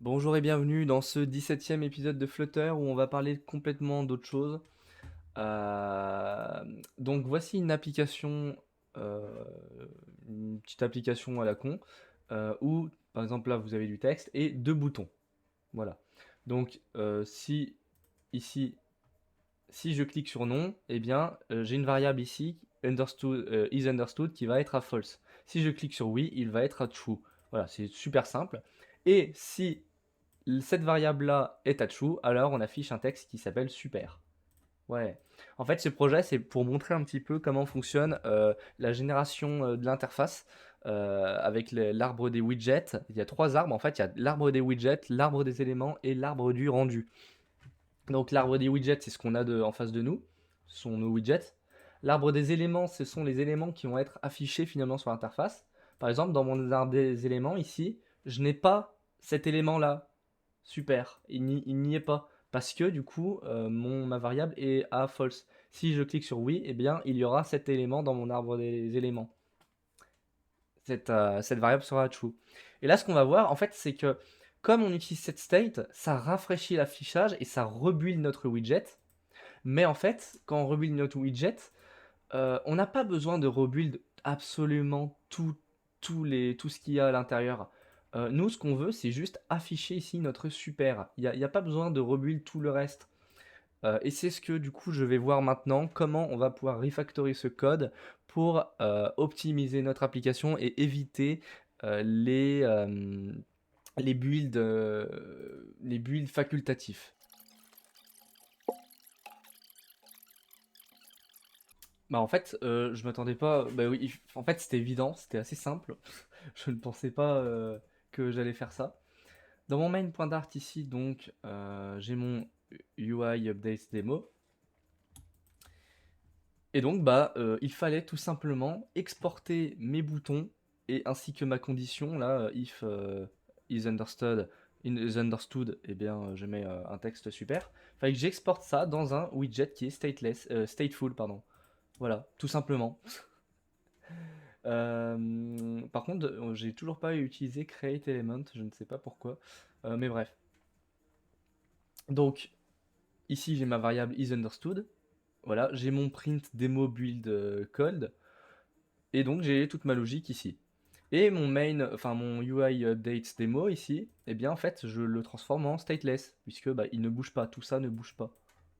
Bonjour et bienvenue dans ce 17e épisode de Flutter où on va parler complètement d'autre chose. Donc voici heu, une petite application à la con, où par exemple là vous avez du texte et 2 boutons. Voilà. Donc si ici, si je clique sur non, eh bien j'ai une variable ici, is understood, qui va être à false. Si je clique sur oui, il va être à true. Voilà, c'est super simple. Et si cette variable-là est à true, alors on affiche un texte qui s'appelle super. Ouais. En fait, ce projet, c'est pour montrer un petit peu comment fonctionne la génération de l'interface avec l'arbre des widgets. Il y a 3 arbres. En fait, il y a l'arbre des widgets, l'arbre des éléments et l'arbre du rendu. Donc, l'arbre des widgets, c'est ce qu'on a en face de nous. Ce sont nos widgets. L'arbre des éléments, ce sont les éléments qui vont être affichés finalement sur l'interface. Par exemple, dans mon arbre des éléments, ici, je n'ai pas cet élément-là. Super, il n'y est pas. Parce que du coup, ma variable est à false. Si je clique sur oui, eh bien, il y aura cet élément dans mon arbre des éléments. Cette variable sera true. Et là, ce qu'on va voir, en fait, c'est que comme on utilise cette state, ça rafraîchit l'affichage et ça rebuild notre widget. Mais en fait, quand on rebuild notre widget, on n'a pas besoin de rebuild absolument tout ce qu'il y a à l'intérieur. Nous, ce qu'on veut, c'est juste afficher ici notre super. Il y a pas besoin de rebuild tout le reste. Et c'est ce que du coup je vais voir maintenant, comment on va pouvoir refactorer ce code pour optimiser notre application et éviter euh, les, euh, les builds facultatifs. Bah en fait, je m'attendais pas. Bah oui, en fait c'était évident, c'était assez simple. Je ne pensais pas que j'allais faire ça. Dans mon main.dart ici, donc, j'ai mon UI update demo. Et donc, bah, il fallait tout simplement exporter mes boutons et ainsi que ma condition, là, if is understood, is understood, eh bien, je mets un texte super. Il fallait que j'exporte ça dans un widget qui est stateful, pardon. Voilà, tout simplement. Par contre, j'ai toujours pas utilisé create element, je ne sais pas pourquoi. Mais bref. Donc, ici, j'ai ma variable is understood. Voilà, j'ai mon print demo build code. Et donc j'ai toute ma logique ici. Et mon main, enfin mon UI update demo ici, eh bien en fait je le transforme en stateless, puisque bah, il ne bouge pas, tout ça ne bouge pas.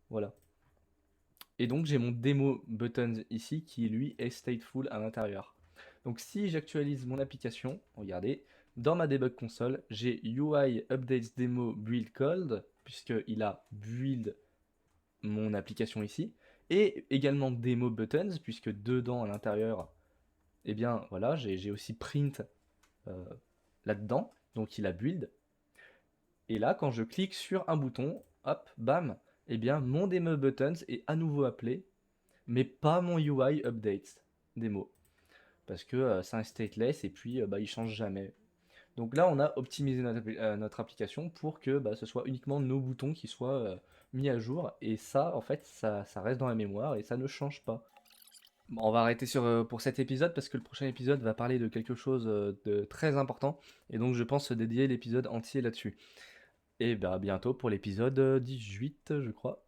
Voilà. Et donc j'ai mon demo button ici qui lui est stateful à l'intérieur. Donc si j'actualise mon application, regardez, dans ma debug console, j'ai UI updates demo build code, puisqu'il a build mon application ici, et également demo buttons, puisque dedans à l'intérieur, eh bien voilà, j'ai aussi print euh, là-dedans, donc il a build. Et là, quand je clique sur un bouton, hop, bam, eh bien mon demo buttons est à nouveau appelé, mais pas mon UI update démo, parce que c'est un stateless et puis bah, il change jamais. Donc là, on a optimisé notre application pour que bah, ce soit uniquement nos boutons qui soient mis à jour, et ça, en fait, ça reste dans la mémoire et ça ne change pas. Bon, on va arrêter pour cet épisode parce que le prochain épisode va parler de quelque chose de très important et donc je pense dédier l'épisode entier là-dessus. Et bah à bientôt pour l'épisode 18, je crois.